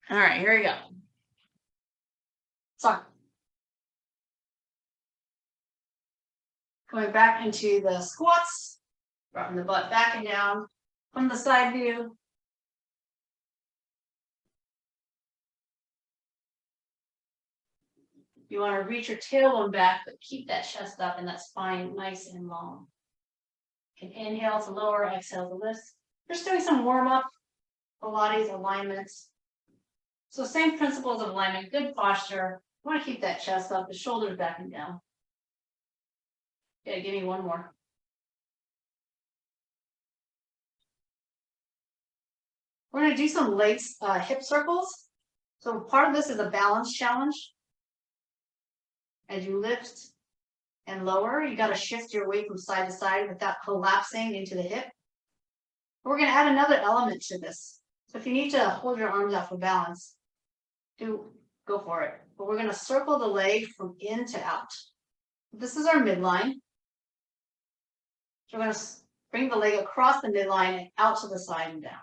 All right, here we go. So, going back into the squats, dropping the butt back and down from the side view. You want to reach your tailbone back, but keep that chest up and that spine nice and long. You can inhale to lower, exhale to lift. Just doing some warm-up, Pilates alignments. So same principles of alignment, good posture. You want to keep that chest up, the shoulders back and down. Okay, give me one more. We're going to do some legs, hip circles. So part of this is a balance challenge. As you lift and lower, you got to shift your weight from side to side without collapsing into the hip. We're going to add another element to this. So if you need to hold your arms out for balance, go for it. But we're going to circle the leg from in to out. This is our midline. So we're going to bring the leg across the midline and out to the side and down.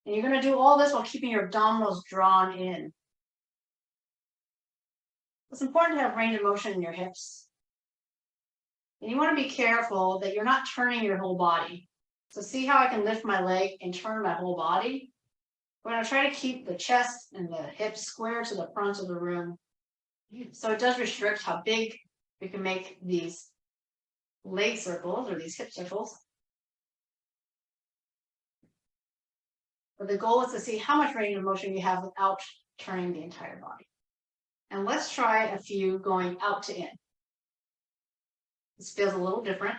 And you're going to do all this while keeping your abdominals drawn in. It's important to have range of motion in your hips. And you want to be careful that you're not turning your whole body. So see how I can lift my leg and turn my whole body? We're going to try to keep the chest and the hips square to the front of the room. So it does restrict how big we can make these leg circles or these hip circles. But the goal is to see how much range of motion you have without turning the entire body. And let's try a few going out to in. This feels a little different,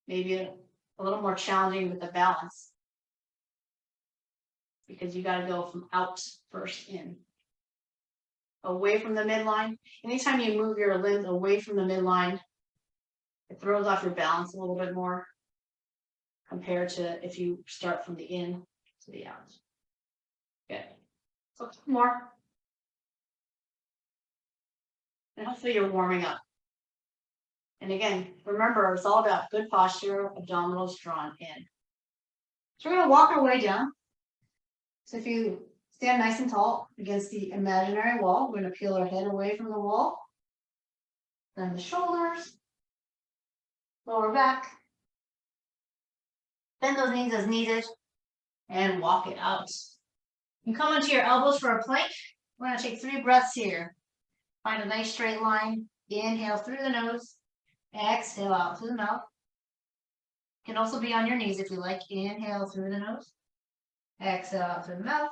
maybe a little more challenging with the balance, because you got to go from out first in. Away from the midline. Anytime you move your limbs away from the midline, it throws off your balance a little bit more compared to if you start from the in to the out. Good. So a couple more. And hopefully you're warming up. And again, remember, it's all about good posture, abdominals drawn in. So we're going to walk our way down. So if you stand nice and tall against the imaginary wall, we're going to peel our head away from the wall. Then the shoulders, lower back. Bend those knees as needed and walk it out. You come onto your elbows for a plank. We're going to take 3 breaths here. Find a nice straight line. Inhale through the nose. Exhale out through the mouth. You can also be on your knees if you like. Inhale through the nose. Exhale out through the mouth.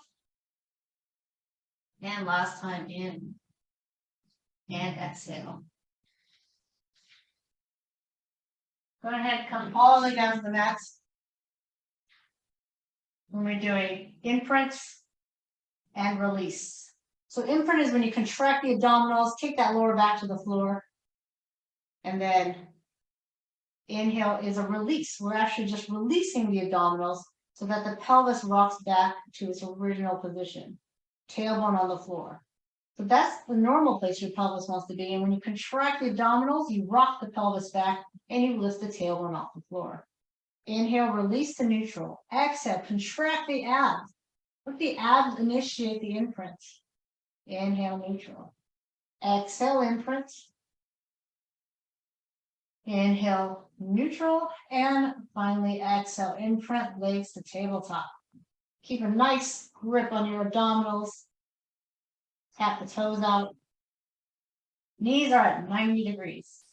And last time in. And exhale. Go ahead, come all the way down to the mat. When we're doing imprints and release. So imprint is when you contract the abdominals, take that lower back to the floor. And then inhale is a release. We're actually just releasing the abdominals so that the pelvis rocks back to its original position. Tailbone on the floor. So that's the normal place your pelvis wants to be. And when you contract the abdominals, you rock the pelvis back and you lift the tailbone off the floor. Inhale, release to neutral. Exhale, contract the abs. Let the abs initiate the imprint. Inhale, neutral. Exhale, imprint. Inhale, neutral. And finally, exhale, imprint, legs to tabletop. Keep a nice grip on your abdominals. Tap the toes out. Knees are at 90 degrees.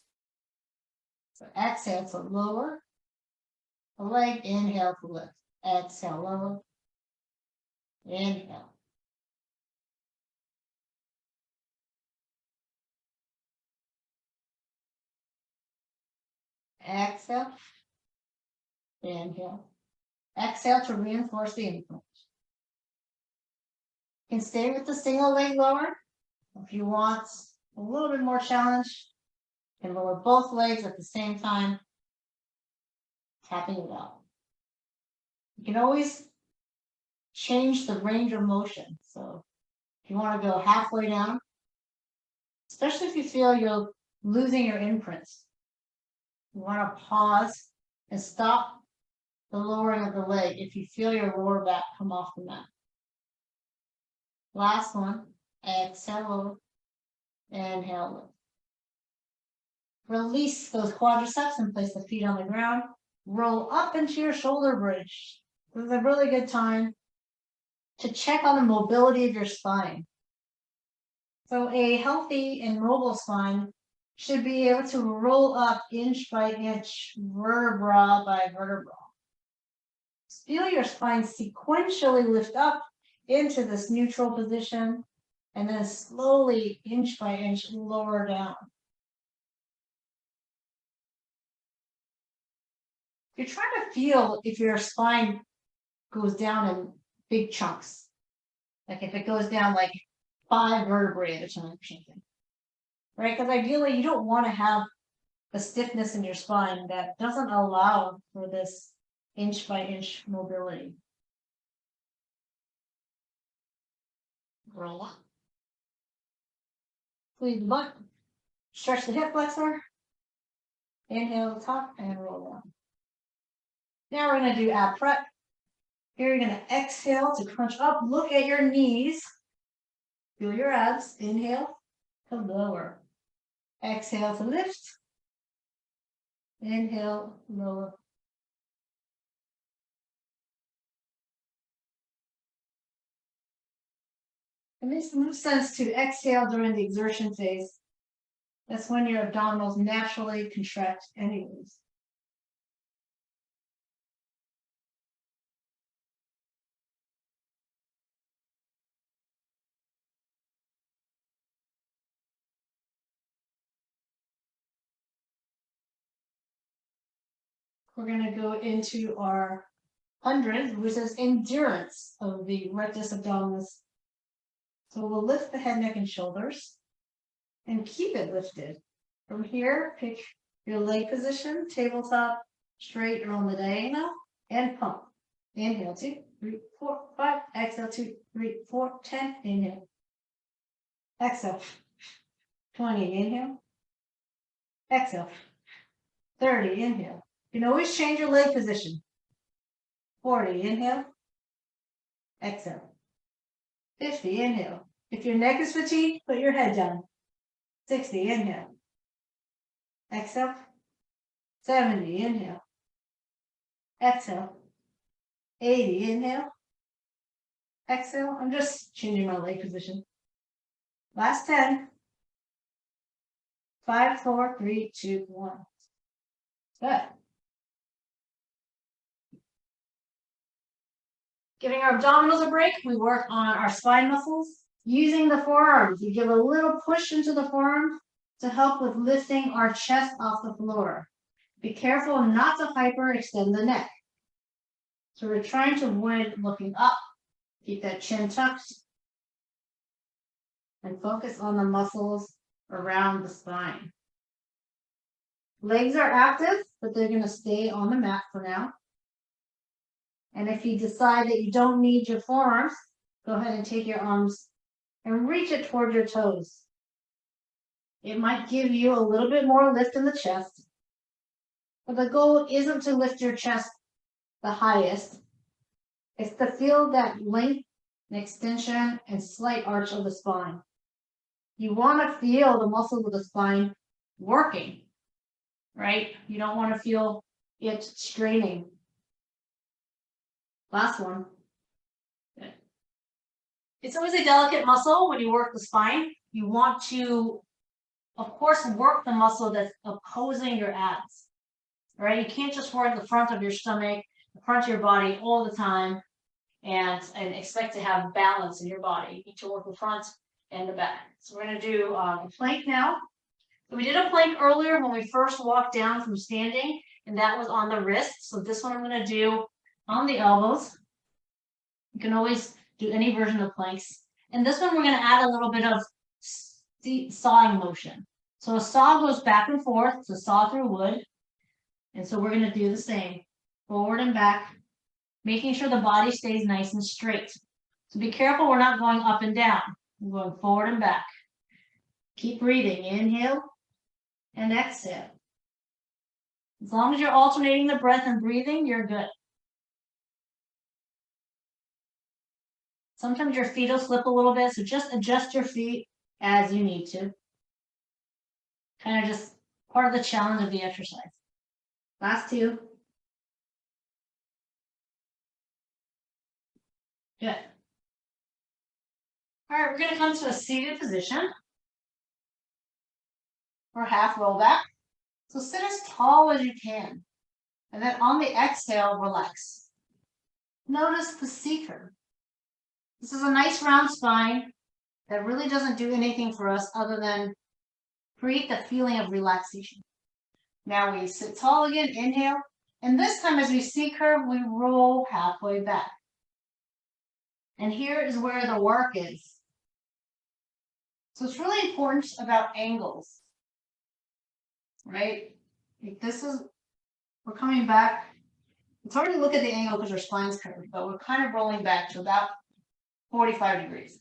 So exhale to lower the leg. Inhale to lift. Exhale, lower. Inhale. Exhale. Inhale. Exhale to reinforce the imprint. You can stay with the single leg lower. If you want a little bit more challenge, you can lower both legs at the same time, tapping it out. You can always change the range of motion. So if you want to go halfway down, especially if you feel you're losing your imprints, you want to pause and stop the lowering of the leg if you feel your lower back come off the mat. Last one, exhale, inhale, lift. Release those quadriceps and place the feet on the ground. Roll up into your shoulder bridge. This is a really good time to check on the mobility of your spine. So a healthy and mobile spine should be able to roll up inch by inch, vertebra by vertebra. Feel your spine sequentially lift up into this neutral position and then slowly, inch by inch, lower down. You're trying to feel if your spine goes down in big chunks. Like if it goes down like 5 vertebrae at a time or something. Right? Because ideally you don't want to have a stiffness in your spine that doesn't allow for this inch by inch mobility. Roll up. Squeeze the butt. Stretch the hip flexor. Inhale the top and roll down. Now we're going to do ab prep. Here you're going to exhale to crunch up. Look at your knees. Feel your abs. Inhale to lower. Exhale to lift. Inhale, lower. It makes no sense to exhale during the exertion phase. That's when your abdominals naturally contract anyways. We're going to go into our 100, which is endurance of the rectus abdominis. So we'll lift the head, neck, and shoulders and keep it lifted. From here, pick your leg position, tabletop, straight or on the diagonal, and pump. Inhale, 2, 3, 4, 5. Exhale, 2, 3, 4, 10. Inhale. Exhale. 20. Inhale. Exhale. 30. Inhale. You can always change your leg position. 40. Inhale. Exhale. 50. Inhale. If your neck is fatigued, put your head down. 60. Inhale. Exhale. 70. Inhale. Exhale. 80. Inhale. Exhale. I'm just changing my leg position. Last 10. 5, 4, 3, 2, 1. Good. Giving our abdominals a break, we work on our spine muscles. Using the forearms, we give a little push into the forearms to help with lifting our chest off the floor. Be careful not to hyperextend the neck. So we're trying to avoid looking up. Keep that chin tucked. And focus on the muscles around the spine. Legs are active, but they're going to stay on the mat for now. And if you decide that you don't need your forearms, go ahead and take your arms and reach it toward your toes. It might give you a little bit more lift in the chest, but the goal isn't to lift your chest the highest. It's to feel that length and extension and slight arch of the spine. You want to feel the muscles of the spine working, right? You don't want to feel it straining. Last one. Good. It's always a delicate muscle when you work the spine. You want to, of course, work the muscle that's opposing your abs. Right? You can't just work the front of your stomach, the front of your body all the time and expect to have balance in your body. You need to work the front and the back. So we're going to do a plank now. So we did a plank earlier when we first walked down from standing, and that was on the wrist. So this one I'm going to do on the elbows. You can always do any version of planks. And this one we're going to add a little bit of sawing motion. So a saw goes back and forth. It's a saw through wood. And so we're going to do the same. Forward and back, making sure the body stays nice and straight. So be careful we're not going up and down. We're going forward and back. Keep breathing. Inhale and exhale. As long as you're alternating the breath and breathing, you're good. Sometimes your feet will slip a little bit, so just adjust your feet as you need to. Kind of just part of the challenge of the exercise. Last two. Good. All right, we're going to come to a seated position or half roll back. So sit as tall as you can. And then on the exhale, relax. Notice the C curve. This is a nice round spine that really doesn't do anything for us other than create the feeling of relaxation. Now we sit tall again, inhale. And this time as we C curve, we roll halfway back. And here is where the work is. So it's really important about angles, right? We're coming back. It's hard to look at the angle because our spine's curved, but we're kind of rolling back to about 45 degrees.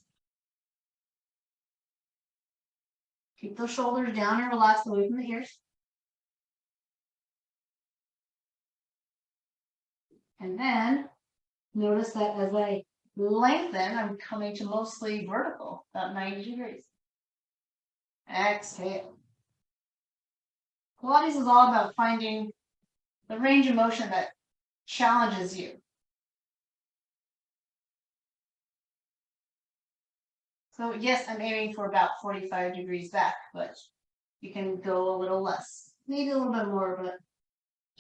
Keep those shoulders down and relax away from the ears. And then notice that as I lengthen, I'm coming to mostly vertical, about 90 degrees. Exhale. Pilates is all about finding the range of motion that challenges you. So yes, I'm aiming for about 45 degrees back, but you can go a little less, maybe a little bit more, but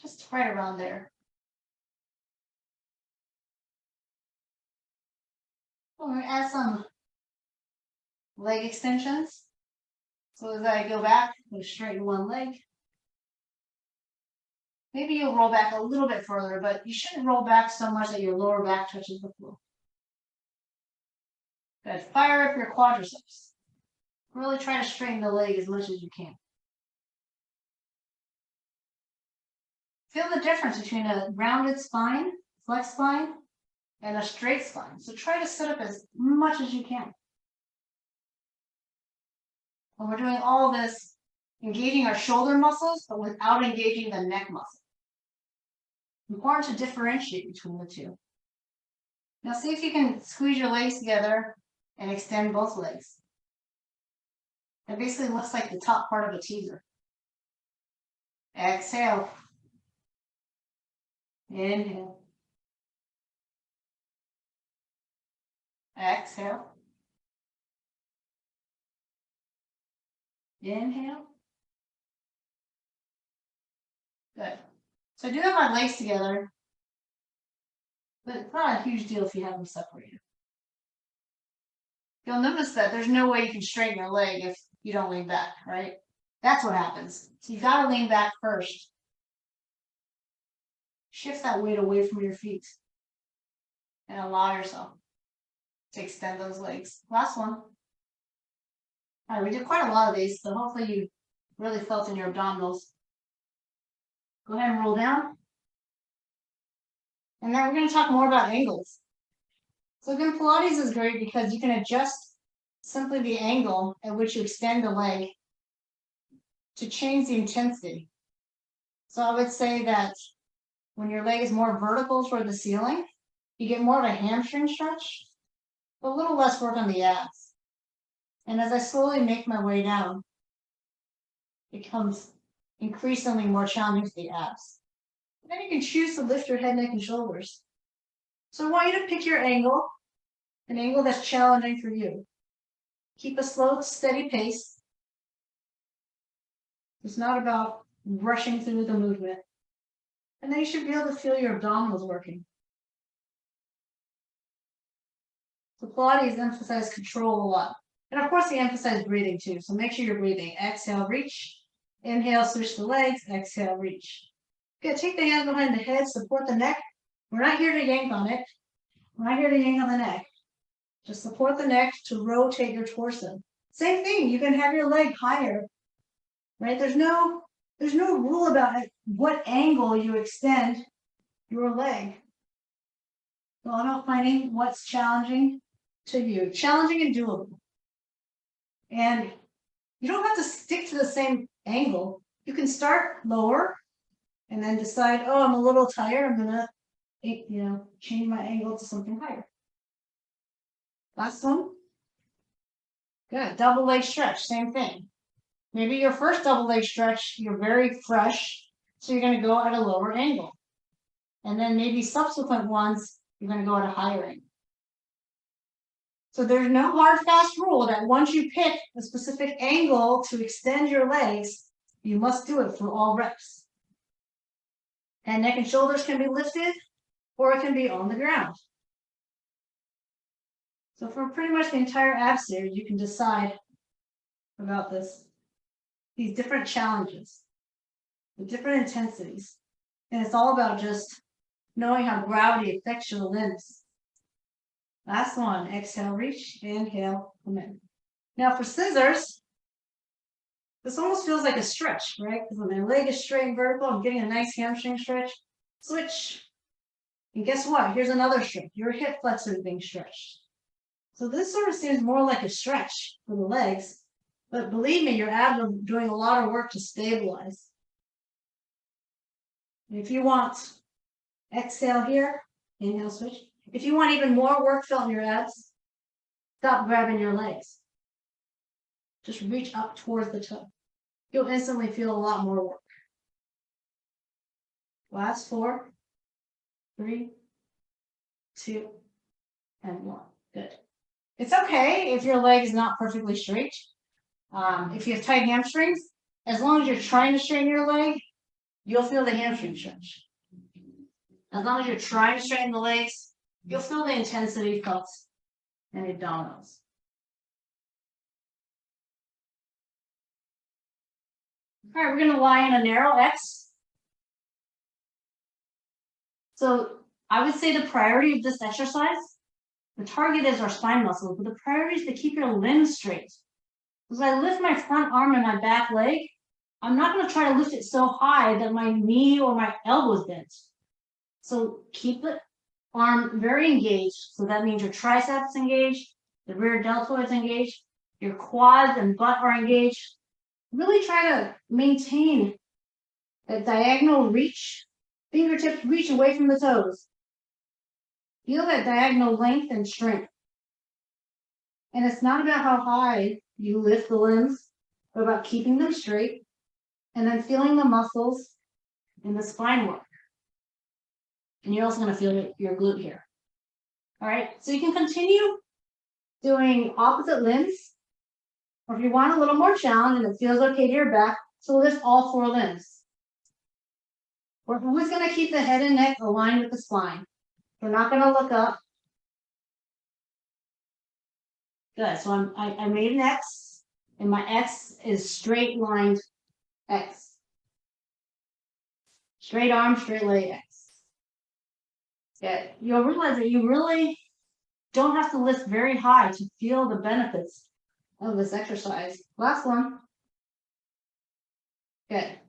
just right around there. We're going to add some leg extensions. So as I go back, I'm going to straighten one leg. Maybe you'll roll back a little bit further, but you shouldn't roll back so much that your lower back touches the floor. Good. Fire up your quadriceps. Really try to straighten the leg as much as you can. Feel the difference between a rounded spine, flex spine, and a straight spine. So try to sit up as much as you can. When we're doing all this, engaging our shoulder muscles, but without engaging the neck muscle. Important to differentiate between the two. Now see if you can squeeze your legs together and extend both legs. It basically looks like the top part of a teaser. Exhale. Inhale. Exhale. Inhale. Good. So I do have my legs together, but it's not a huge deal if you have them separated. You'll notice that there's no way you can straighten your leg if you don't lean back, right? That's what happens. So you got to lean back first. Shift that weight away from your feet and allow yourself to extend those legs. Last one. All right, we did quite a lot of these, so hopefully you really felt in your abdominals. Go ahead and roll down. And then we're going to talk more about angles. So again, Pilates is great because you can adjust simply the angle at which you extend the leg to change the intensity. So I would say that when your leg is more vertical toward the ceiling, you get more of a hamstring stretch, but a little less work on the abs. And as I slowly make my way down, it becomes increasingly more challenging for the abs. And then you can choose to lift your head, neck, and shoulders. So I want you to pick your angle, an angle that's challenging for you. Keep a slow, steady pace. It's not about rushing through the movement. And then you should be able to feel your abdominals working. So Pilates emphasizes control a lot. And of course, they emphasize breathing too. So make sure you're breathing. Exhale, reach. Inhale, switch the legs. Exhale, reach. Good. Take the hands behind the head, support the neck. We're not here to yank on it. We're not here to yank on the neck. Just support the neck to rotate your torso. Same thing. You can have your leg higher, right? There's no rule about what angle you extend your leg. It's all about finding what's challenging to you. Challenging and doable. And you don't have to stick to the same angle. You can start lower and then decide, oh, I'm a little tired. I'm going to, change my angle to something higher. Last one. Good. Double leg stretch, same thing. Maybe your first double leg stretch, you're very fresh, so you're going to go at a lower angle. And then maybe subsequent ones, you're going to go at a higher angle. So there's no hard, fast rule that once you pick a specific angle to extend your legs, you must do it for all reps. And neck and shoulders can be lifted, or it can be on the ground. So for pretty much the entire ab series, you can decide about these different challenges, the different intensities. And it's all about just knowing how gravity affects your limbs. Last one, exhale, reach, inhale, come in. Now for scissors, this almost feels like a stretch, right? Because when my leg is straight and vertical, I'm getting a nice hamstring stretch. Switch. And guess what? Here's another stretch. Your hip flexor is being stretched. So this sort of seems more like a stretch for the legs. But believe me, your abs are doing a lot of work to stabilize. If you want, exhale here, inhale, switch. If you want even more work felt in your abs, stop grabbing your legs. Just reach up towards the toe. You'll instantly feel a lot more work. Last 4, 3, 2, and 1. Good. It's okay if your leg is not perfectly straight. If you have tight hamstrings, as long as you're trying to straighten your leg, you'll feel the hamstring stretch. As long as you're trying to straighten the legs, you'll feel the intensity felt in the abdominals. All right, we're going to lie in a narrow X. So I would say the priority of this exercise, the target is our spine muscles, but the priority is to keep your limbs straight. As I lift my front arm and my back leg, I'm not going to try to lift it so high that my knee or my elbow is bent. So keep the arm very engaged. So that means your triceps engaged, the rear deltoids engaged, your quads and butt are engaged. Really try to maintain that diagonal reach. Fingertips reach away from the toes. Feel that diagonal length and strength. And it's not about how high you lift the limbs, but about keeping them straight and then feeling the muscles in the spine work. And you're also going to feel your glute here. All right, so you can continue doing opposite limbs, or if you want a little more challenge and it feels okay to your back, so lift all 4 limbs. We're always going to keep the head and neck aligned with the spine. We're not going to look up. Good, so I made an X, and my X is straight lined X. Straight arm, straight leg X. Yeah, you'll realize that you really don't have to lift very high to feel the benefits of this exercise. Last one. Good.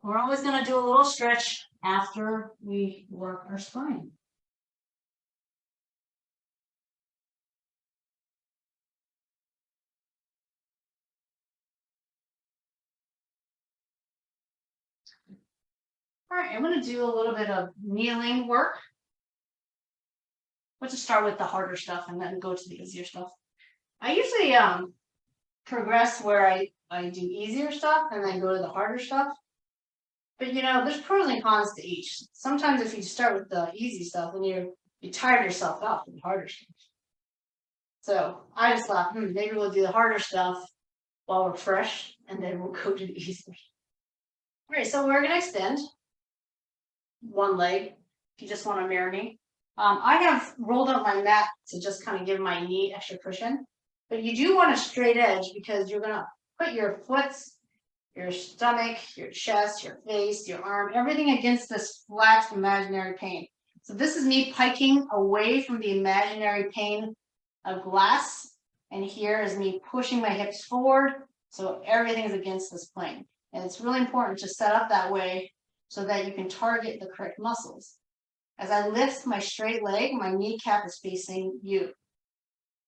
We're always going to do a little stretch after we work our spine. All right, I'm going to do a little bit of kneeling work. Let's just start with the harder stuff and then go to the easier stuff. I usually progress where I do easier stuff and then go to the harder stuff. But you know, there's pros and cons to each. Sometimes if you start with the easy stuff, then you tire yourself out with the harder stuff. So I just thought, maybe we'll do the harder stuff while we're fresh, and then we'll go to the easier. All right, so we're going to extend one leg if you just want to mirror me. I have rolled up my mat to just kind of give my knee extra cushion, but you do want a straight edge because you're going to put your foot, your stomach, your chest, your face, your arm, everything against this flat imaginary pane. So this is me piking away from the imaginary pane of glass, and here is me pushing my hips forward, so everything is against this plane. And it's really important to set up that way so that you can target the correct muscles. As I lift my straight leg, my kneecap is facing you.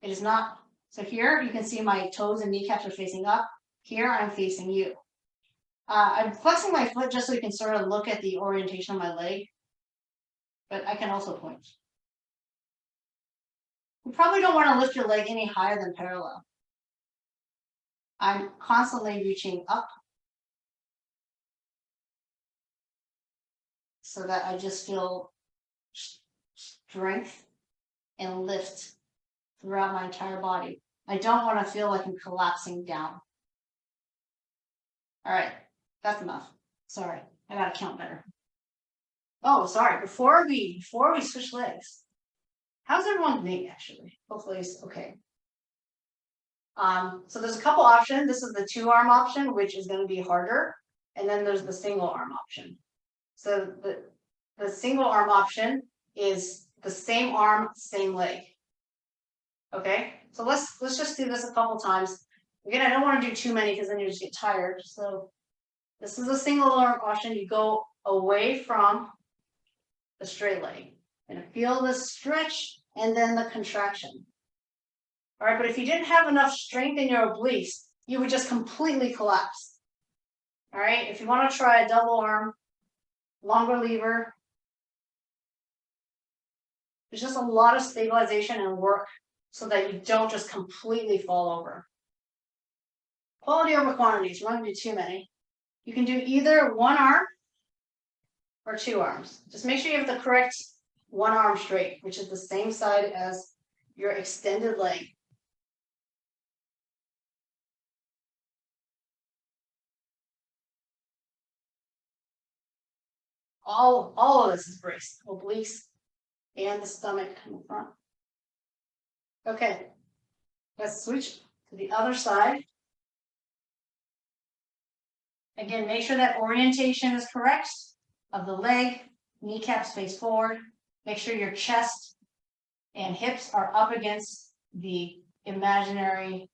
It is not, so here you can see my toes and kneecaps are facing up. Here I'm facing you. I'm flexing my foot just so you can sort of look at the orientation of my leg, but I can also point. You probably don't want to lift your leg any higher than parallel. I'm constantly reaching up so that I just feel strength and lift throughout my entire body. I don't want to feel like I'm collapsing down. All right, that's enough. Sorry, I gotta count better. Oh, sorry. Before we switch legs, how's everyone's knee actually? Hopefully it's okay. So there's a couple options. This is the 2-arm option, which is going to be harder, and then there's the single arm option. So the single arm option is the same arm, same leg. Okay, so let's just do this a couple times. Again, I don't want to do too many because then you just get tired. So this is a single arm option. You go away from the straight leg and feel the stretch and then the contraction. All right, but if you didn't have enough strength in your obliques, you would just completely collapse. All right, if you want to try a double arm, longer lever, there's just a lot of stabilization and work so that you don't just completely fall over. Quality over quantities, we're not going to do too many. You can do either 1 arm or 2 arms. Just make sure you have the correct 1 arm straight, which is the same side as your extended leg. All of this is braced, obliques and the stomach in the front. Okay, let's switch to the other side. Again, make sure that orientation is correct of the leg, kneecaps face forward. Make sure your chest and hips are up against the imaginary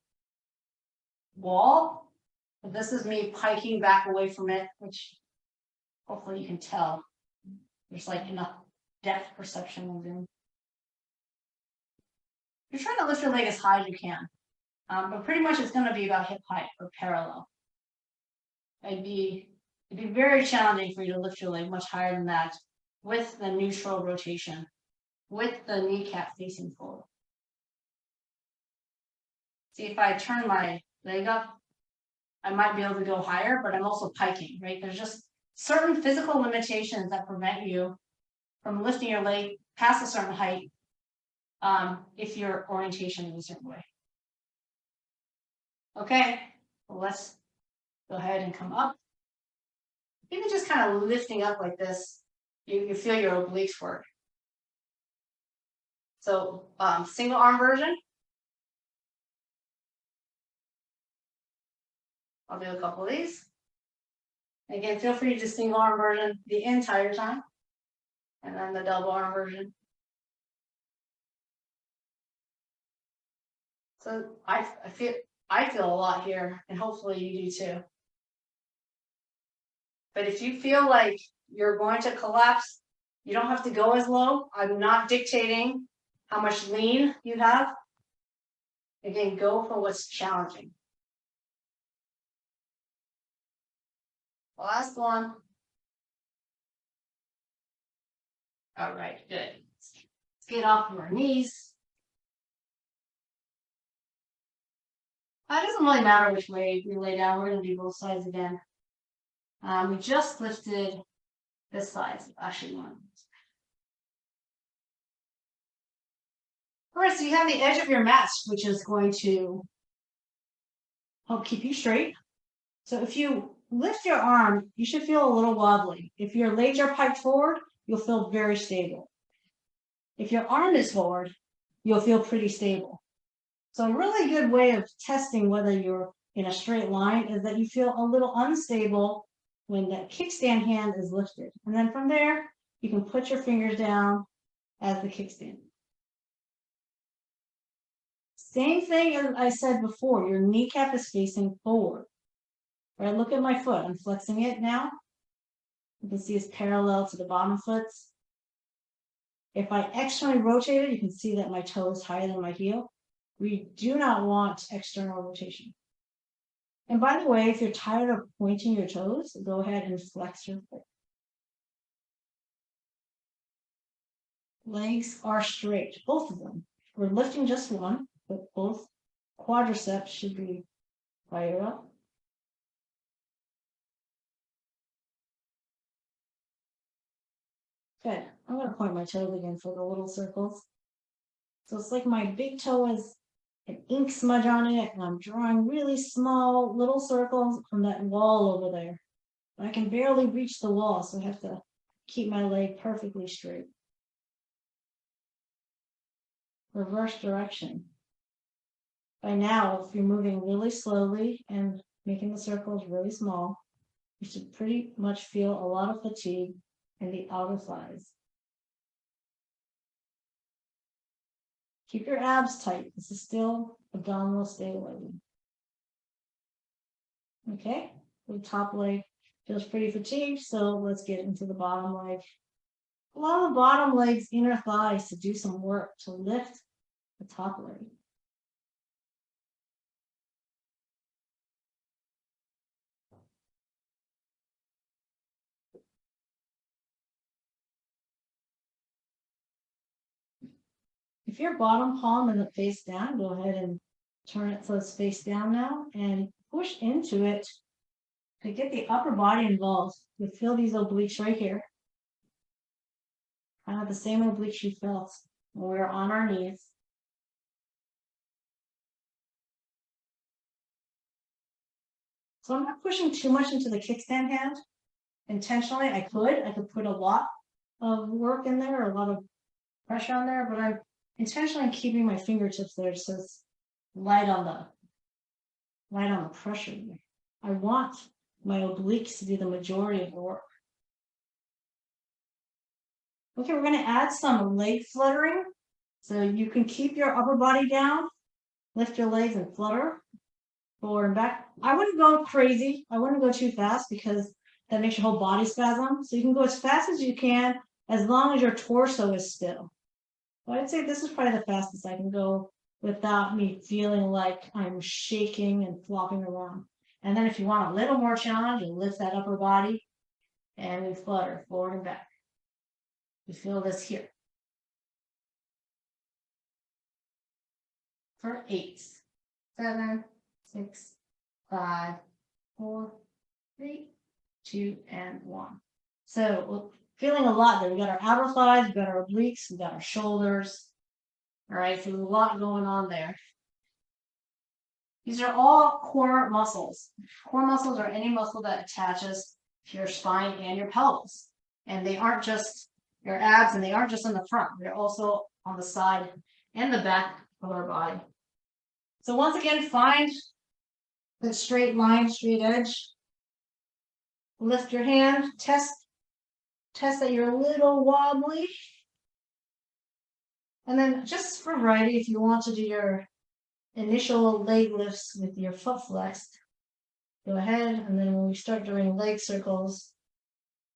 wall. This is me piking back away from it, which hopefully you can tell. There's like enough depth perception in Zoom. You're trying to lift your leg as high as you can, but pretty much it's going to be about hip height or parallel. It'd be very challenging for you to lift your leg much higher than that with the neutral rotation, with the kneecap facing forward. See, if I turn my leg up, I might be able to go higher, but I'm also piking, right? There's just certain physical limitations that prevent you from lifting your leg past a certain height if your orientation is a certain way. Okay, well, let's go ahead and come up. Even just kind of lifting up like this, you feel your obliques work. So single arm version. I'll do a couple of these. Again, feel free to do single arm version the entire time. And then the double arm version. So I feel a lot here, and hopefully you do too. But if you feel like you're going to collapse, you don't have to go as low. I'm not dictating how much lean you have. Again, go for what's challenging. Last one. All right, good. Let's get off of our knees. It doesn't really matter which way we lay down. We're going to do both sides again. We just lifted this side, so actually one. All right, so you have the edge of your mat, which is going to help keep you straight. So if you lift your arm, you should feel a little wobbly. If your legs are piked forward, you'll feel very stable. If your arm is forward, you'll feel pretty stable. So a really good way of testing whether you're in a straight line is that you feel a little unstable when that kickstand hand is lifted. And then from there, you can put your fingers down as the kickstand. Same thing as I said before, your kneecap is facing forward. Right, look at my foot. I'm flexing it now. You can see it's parallel to the bottom foot. If I externally rotate it, you can see that my toe is higher than my heel. We do not want external rotation. And by the way, if you're tired of pointing your toes, go ahead and flex your foot. Legs are straight, both of them. we're lifting just one, but both quadriceps should be higher up. Good. I'm going to point my toes again for the little circles. So it's like my big toe has an ink smudge on it, and I'm drawing really small little circles from that wall over there. I can barely reach the wall, so I have to keep my leg perfectly straight. Reverse direction. By now, if you're moving really slowly and making the circles really small, you should pretty much feel a lot of fatigue in the outer thighs. Keep your abs tight. This is still abdominal stabilizing. Okay, the top leg feels pretty fatigued, so let's get into the bottom leg. Allow the bottom leg's inner thighs to do some work to lift the top leg. If your bottom palm isn't face down, go ahead and turn it so it's face down now and push into it to get the upper body involved. You feel these obliques right here. Kind of the same obliques you felt when we were on our knees. So I'm not pushing too much into the kickstand hand. Intentionally, I could put a lot of work in there, a lot of pressure on there, but I'm intentionally keeping my fingertips there so it's light on the pressure. I want my obliques to do the majority of the work. Okay, we're going to add some leg fluttering. So you can keep your upper body down, lift your legs and flutter forward and back. I wouldn't go crazy. I wouldn't go too fast because that makes your whole body spasm. So you can go as fast as you can as long as your torso is still. So I'd say this is probably the fastest I can go without me feeling like I'm shaking and flopping around. And then if you want a little more challenge, you lift that upper body and we flutter forward and back. You feel this here. For 8, 7, 6, 5, 4, 3, 2, and 1. So we're feeling a lot there. We got our outer thighs, we got our obliques, we got our shoulders. All right, so there's a lot going on there. These are all core muscles. Core muscles are any muscle that attaches to your spine and your pelvis. And they aren't just your abs, and they aren't just in the front. They're also on the side and the back of our body. So once again, find the straight line, straight edge. Lift your hand, test that you're a little wobbly. And then just for variety, if you want to do your initial leg lifts with your foot flexed, go ahead. And then when we start doing leg circles,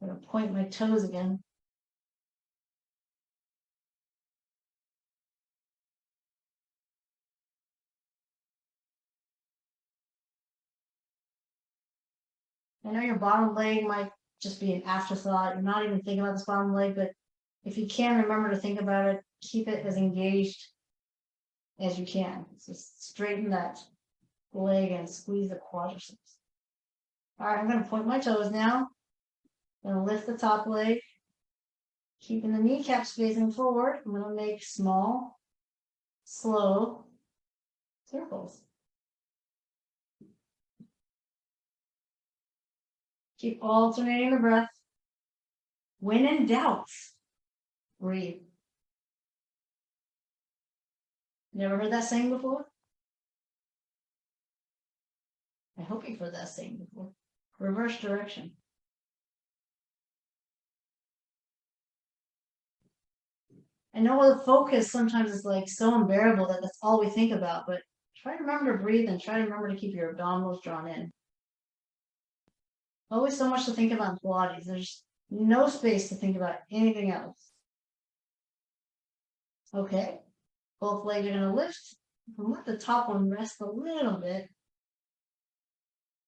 I'm going to point my toes again. I know your bottom leg might just be an afterthought. You're not even thinking about this bottom leg, but if you can remember to think about it, keep it as engaged as you can. So straighten that leg and squeeze the quadriceps. All right, I'm going to point my toes now. I'm going to lift the top leg, keeping the kneecaps facing forward. I'm going to make small, slow circles. Keep alternating the breath. When in doubt, breathe. Never heard that saying before? I hope you've heard that saying before. Reverse direction. I know the focus sometimes is like so unbearable that that's all we think about, but try to remember to breathe and try to remember to keep your abdominals drawn in. Always so much to think about in Pilates. There's no space to think about anything else. Okay, both legs are going to lift. Let the top one rest a little bit.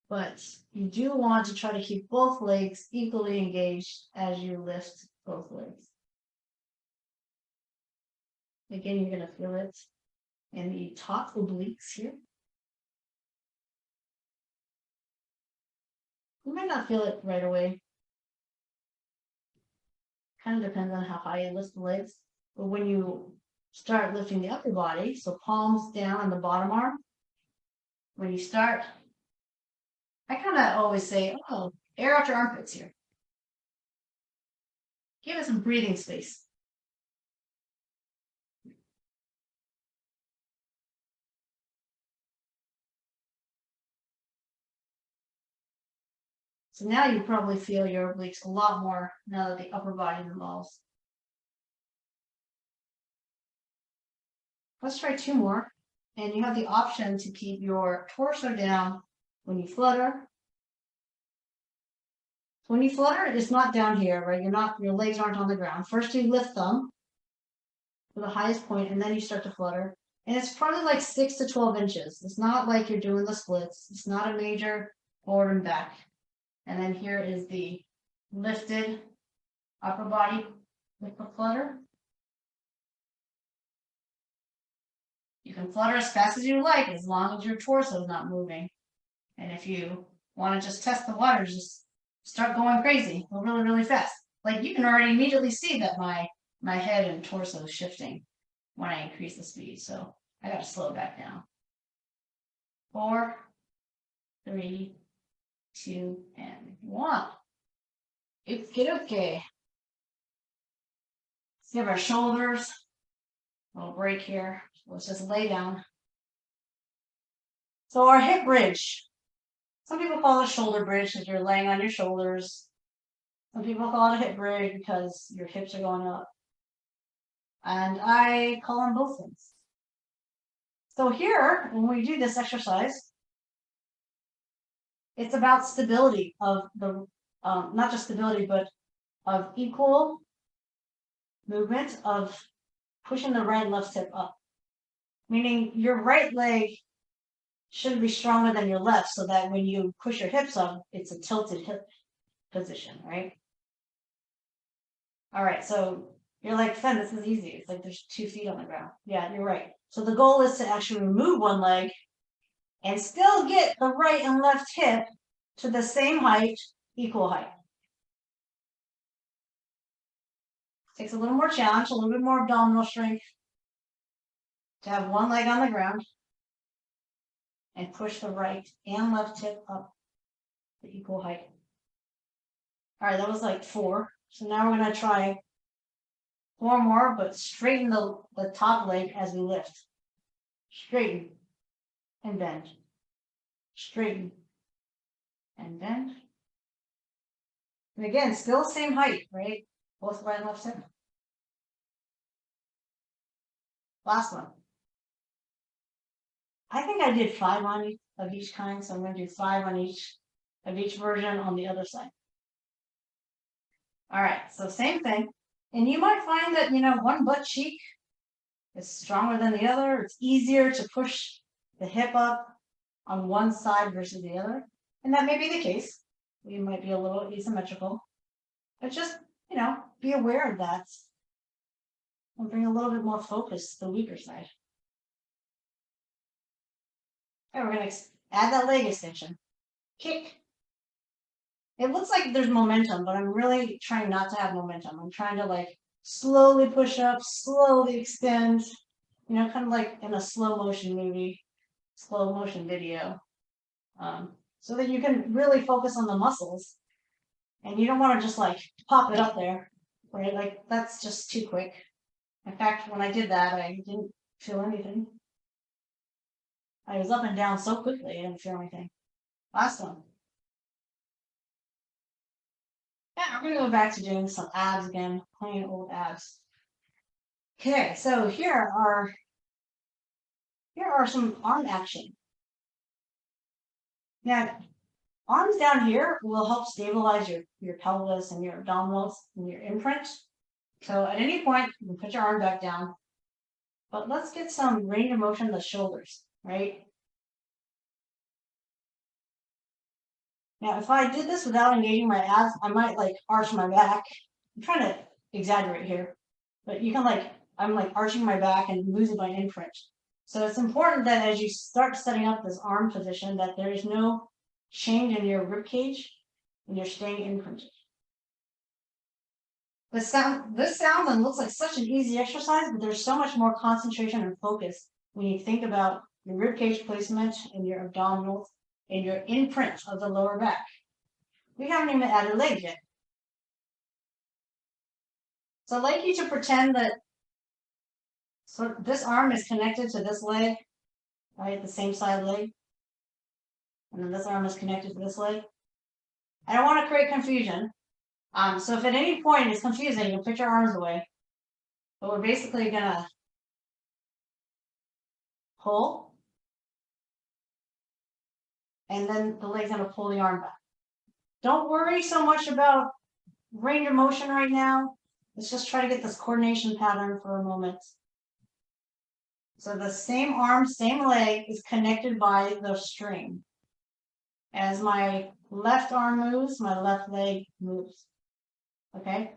But you do want to try to keep both legs equally engaged as you lift both legs. Again, you're gonna feel it in the top obliques here. You might not feel it right away. Kind of depends on how high you lift the legs. But when you start lifting the upper body, so palms down on the bottom arm, when you start, I kind of always say, oh, air out your armpits here. Give it some breathing space. So now you probably feel your obliques a lot more now that the upper body involves. Let's try 2 more. And you have the option to keep your torso down when you flutter. When you flutter, it's not down here, right? Your legs aren't on the ground. First you lift them to the highest point, and then you start to flutter. And it's probably like 6 to 12 inches. It's not like you're doing the splits. It's not a major forward and back. And then here is the lifted upper body with the flutter. You can flutter as fast as you like, as long as your torso is not moving. And if you want to just test the waters, just start going crazy, go really, really fast. Like you can already immediately see that my head and torso is shifting when I increase the speed. So I got to slow back down. 4, 3, 2, and 1. Okay. Let's give our shoulders a little break here. Let's just lay down. So our hip bridge. Some people call it a shoulder bridge because you're laying on your shoulders. Some people call it a hip bridge because your hips are going up. And I call them both things. So here, when we do this exercise, it's about stability of the, not just stability, but of equal movement of pushing the right and left hip up. Meaning your right leg should be stronger than your left so that when you push your hips up, it's a tilted hip position, right? All right, so you're like, Fen, this is easy. It's like there's 2 feet on the ground. Yeah, you're right. So the goal is to actually remove one leg and still get the right and left hip to the same height, equal height. Takes a little more challenge, a little bit more abdominal strength to have one leg on the ground and push the right and left hip up to equal height. All right, that was like 4. So now we're going to try 4 more, but straighten the top leg as we lift. Straighten and bend. Straighten and bend. And again, still the same height, right? Both right and left hip. Last one. I think I did 5 on each of each kind, so I'm going to do 5 on each of each version on the other side. All right, so same thing. And you might find that, one butt cheek is stronger than the other. It's easier to push the hip up on one side versus the other. And that may be the case. You might be a little asymmetrical. But just, be aware of that and bring a little bit more focus to the weaker side. Okay, we're going to add that leg extension. Kick. It looks like there's momentum, but I'm really trying not to have momentum. I'm trying to slowly push up, slowly extend, kind of like in a slow motion movie, slow motion video. So that you can really focus on the muscles. And you don't want to just pop it up there, right? That's just too quick. In fact, when I did that, I didn't feel anything. I was up and down so quickly, I didn't feel anything. Last one. Yeah, I'm going to go back to doing some abs again, plain old abs. Okay, so here are some arm action. Now, arms down here will help stabilize your pelvis and your abdominals and your imprint. So at any point, you can put your arm back down. But let's get some range of motion in the shoulders, right? Now, if I did this without engaging my abs, I might arch my back. I'm trying to exaggerate here, but you can I'm like arching my back and losing my imprint. So it's important that as you start setting up this arm position, that there is no change in your rib cage and you're staying imprinted. This sounds and looks like such an easy exercise, but there's so much more concentration and focus when you think about your rib cage placement and your abdominals and your imprint of the lower back. We haven't even added legs yet. So I'd like you to pretend that this arm is connected to this leg, right? The same side leg. And then this arm is connected to this leg. I don't want to create confusion. So if at any point it's confusing, you can put your arms away. But we're basically gonna pull. And then the leg's gonna pull the arm back. Don't worry so much about range of motion right now. Let's just try to get this coordination pattern for a moment. So the same arm, same leg is connected by the string. As my left arm moves, my left leg moves. Okay?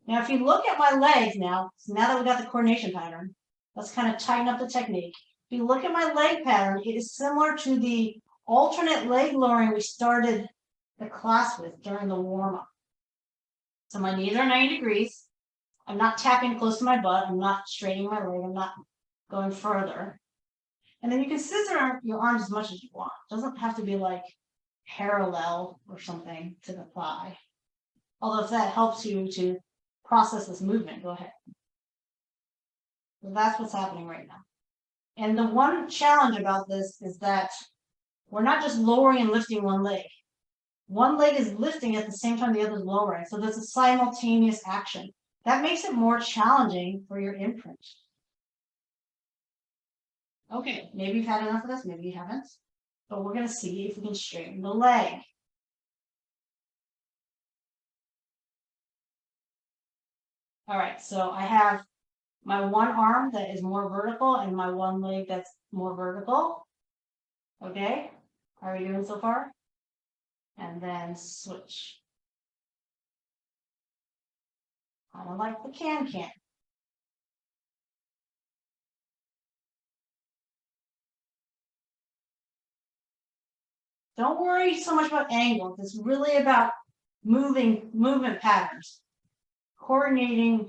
Now, if you look at my legs now, so now that we got the coordination pattern, let's kind of tighten up the technique. If you look at my leg pattern, it is similar to the alternate leg lowering we started the class with during the warm-up. So my knees are 90 degrees. I'm not tapping close to my butt. I'm not straightening my leg. I'm not going further. And then you can scissor your arms as much as you want. It doesn't have to be like parallel or something to the thigh. Although if that helps you to process this movement, go ahead. So that's what's happening right now. And the one challenge about this is that we're not just lowering and lifting one leg. One leg is lifting at the same time the other is lowering. So there's a simultaneous action. That makes it more challenging for your imprint. Okay, maybe you've had enough of this, maybe you haven't. But we're going to see if we can straighten the leg. All right, so I have my one arm that is more vertical and my one leg that's more vertical. Okay, how are we doing so far? And then switch. Kind of like the can-can. Don't worry so much about angles. It's really about movement patterns, coordinating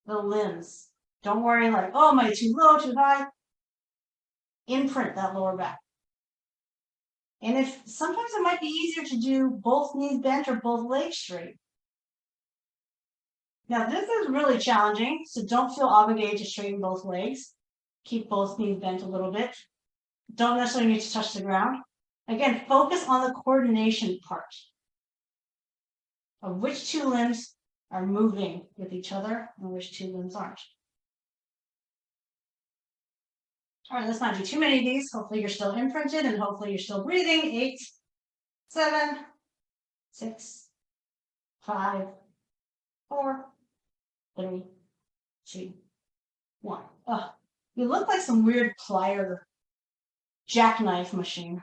the limbs. Don't worry like, oh, am I too low, too high? Imprint that lower back. And if sometimes it might be easier to do both knees bent or both legs straight. Now this is really challenging, so don't feel obligated to straighten both legs. Keep both knees bent a little bit. Don't necessarily need to touch the ground. Again, focus on the coordination part of which two limbs are moving with each other and which two limbs aren't. All right, let's not do too many of these. Hopefully you're still imprinted and hopefully you're still breathing. 8, 7, 6, 5, 4, 3, 2, 1. Oh, you look like some weird plier jackknife machine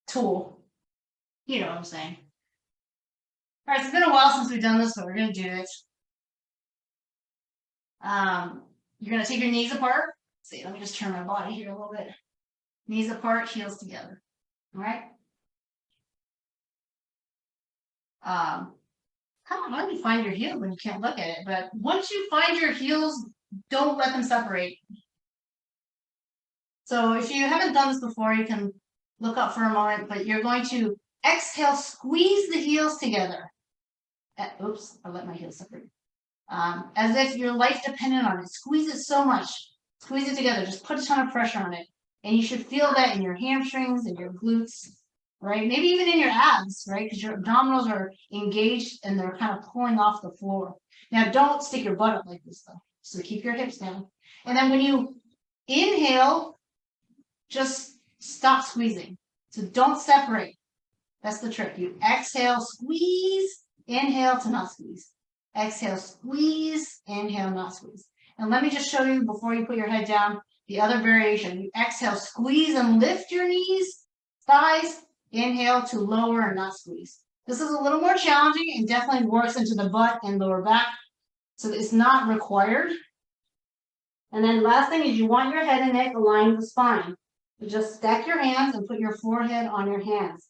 tool. You know what I'm saying. All right, it's been a while since we've done this, but we're going to do it. You're going to take your knees apart. Let's see, let me just turn my body here a little bit. Knees apart, heels together. All right. How do you find your heels when you can't look at it? But once you find your heels, don't let them separate. So if you haven't done this before, you can look up for a moment, but you're going to exhale, squeeze the heels together. Oops, I let my heels separate. As if your life depended on it. Squeeze it so much. Squeeze it together. Just put a ton of pressure on it. And you should feel that in your hamstrings and your glutes, right? Maybe even in your abs, right? Because your abdominals are engaged and they're kind of pulling off the floor. Now, don't stick your butt up like this, though. So keep your hips down. And then when you inhale, just stop squeezing. So don't separate. That's the trick. You exhale, squeeze, inhale to not squeeze. Exhale, squeeze, inhale, not squeeze. And let me just show you before you put your head down the other variation. You exhale, squeeze and lift your knees, thighs, inhale to lower and not squeeze. This is a little more challenging and definitely works into the butt and lower back. So it's not required. And then last thing is you want your head and neck aligned with the spine. So just stack your hands and put your forehead on your hands.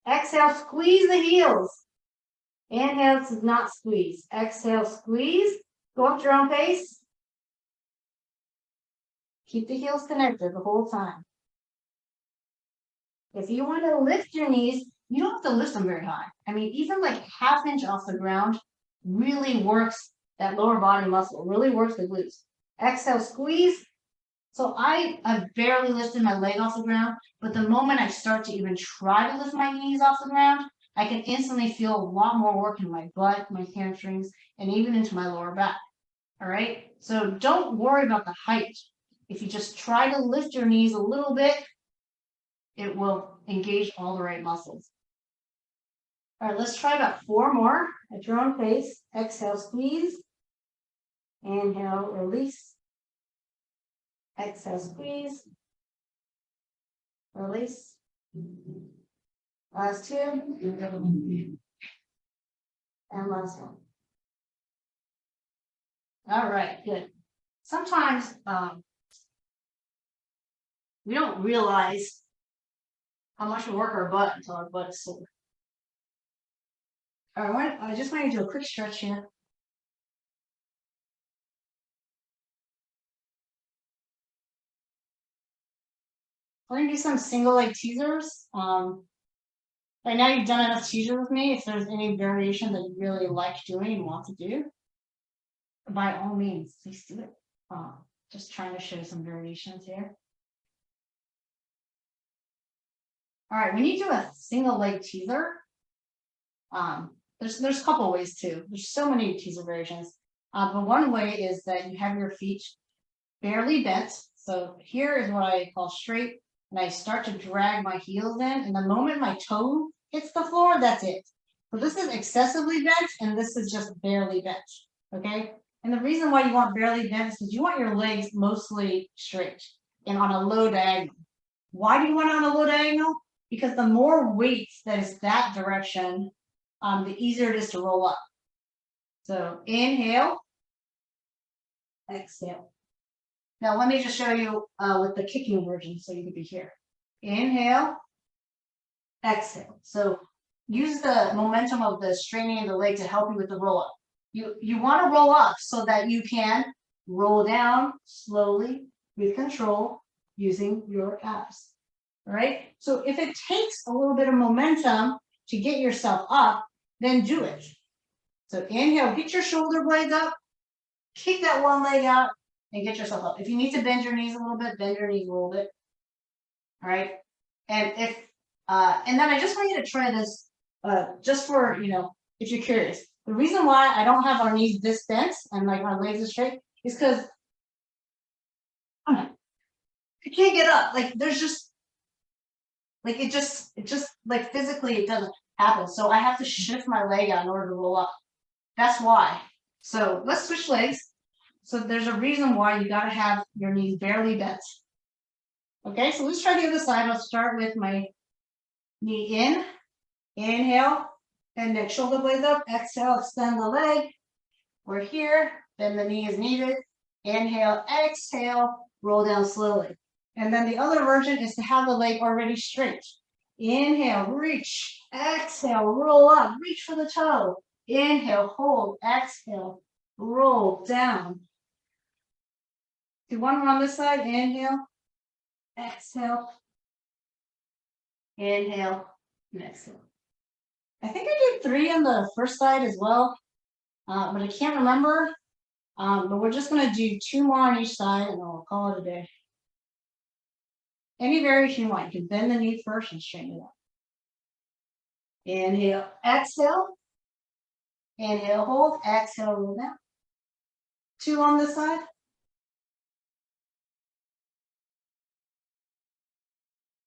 Exhale, squeeze the heels. Inhale to not squeeze. Exhale, squeeze. Go up your own pace. Keep the heels connected the whole time. If you want to lift your knees, you don't have to lift them very high. I mean, even like ½ inch off the ground really works that lower body muscle, really works the glutes. Exhale, squeeze. So I've barely lifted my leg off the ground, but the moment I start to even try to lift my knees off the ground, I can instantly feel a lot more work in my butt, my hamstrings, and even into my lower back. All right. So don't worry about the height. If you just try to lift your knees a little bit, it will engage all the right muscles. All right, let's try about 4 more at your own pace. Exhale, squeeze. Inhale, release. Exhale, squeeze. Release. Last 2. And last 1. All right, good. Sometimes we don't realize how much we work our butt until our butt is sore. All right, I just want to do a quick stretch here. We're going to do some single leg teasers. Right now you've done enough teasers with me. If there's any variation that you really like doing and want to do, by all means, please do it. Just trying to show some variations here. All right, when you do a single leg teaser, there's a couple ways too. There's so many teaser variations. But one way is that you have your feet barely bent. So here is what I call straight. And I start to drag my heels in. And the moment my toe hits the floor, that's it. So this is excessively bent, and this is just barely bent. Okay? And the reason why you want barely bent is because you want your legs mostly straight and on a low diagonal. Why do you want it on a low diagonal? Because the more weight that is that direction, the easier it is to roll up. So inhale, exhale. Now let me just show you with the kicking version so you can be here. Inhale, exhale. So use the momentum of the straining of the leg to help you with the roll up. You want to roll up so that you can roll down slowly with control using your abs. All right. So if it takes a little bit of momentum to get yourself up, then do it. So inhale, get your shoulder blades up, kick that one leg out, and get yourself up. If you need to bend your knees a little bit, bend your knees a little bit. All right. And and then I just want you to try this just for, if you're curious. The reason why I don't have our knees this bent and like our legs are straight is because I can't get up. Like there's just like it just like physically it doesn't happen. So I have to shift my leg out in order to roll up. That's why. So let's switch legs. So there's a reason why you got to have your knees barely bent. Okay, so let's try the other side. I'll start with my knee in, inhale, and then shoulder blades up, exhale, extend the leg. We're here, then the knee is needed. Inhale, exhale, roll down slowly. And then the other version is to have the leg already straight. Inhale, reach, exhale, roll up, reach for the toe. Inhale, hold, exhale, roll down. Do one more on this side, inhale, exhale, inhale, and exhale. I think I did 3 on the first side as well, but I can't remember. But we're just going to do 2 more on each side, and I'll call it a day. Any variation you want. You can bend the knee first and straighten it up. Inhale, exhale. Inhale, hold, exhale, roll down. 2 on this side.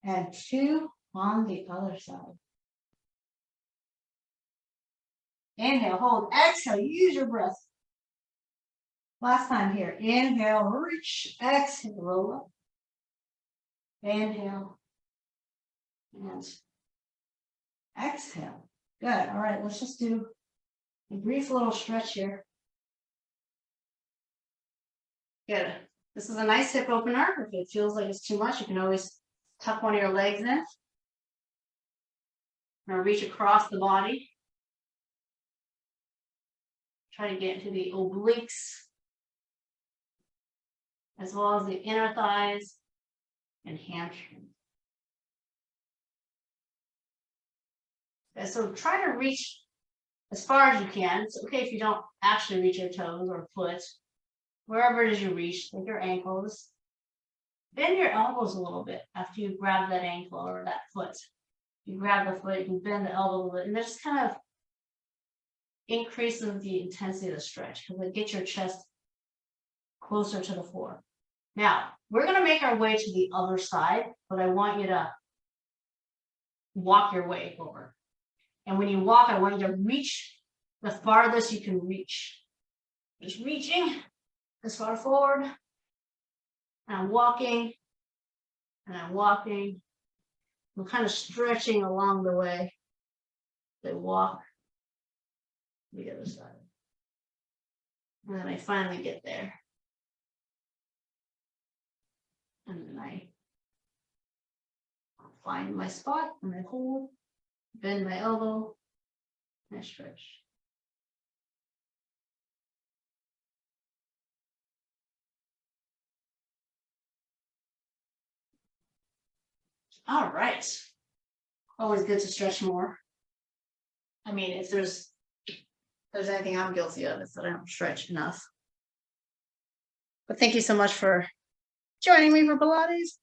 And 2 on the other side. Inhale, hold, exhale, use your breath. Last time here. Inhale, reach, exhale, roll up. Inhale, and exhale. Good. All right, let's just do a brief little stretch here. Good. This is a nice hip opener. If it feels like it's too much, you can always tuck one of your legs in. Now reach across the body. Try to get into the obliques, as well as the inner thighs and hamstrings. Okay, so try to reach as far as you can. It's okay if you don't actually reach your toes or foot. Wherever it is you reach, like your ankles. Bend your elbows a little bit after you grab that ankle or that foot. You grab the foot, you can bend the elbow a little bit, and this kind of increases the intensity of the stretch because it gets your chest closer to the floor. Now, we're going to make our way to the other side, but I want you to walk your way over. And when you walk, I want you to reach the farthest you can reach. Just reaching as far forward. And I'm walking. And I'm walking. I'm kind of stretching along the way. They walk to the other side. And then I finally get there. And then I find my spot and I hold, bend my elbow, and I stretch. All right. Always good to stretch more. I mean, if there's anything I'm guilty of, it's that I don't stretch enough. But thank you so much for joining me for Pilates.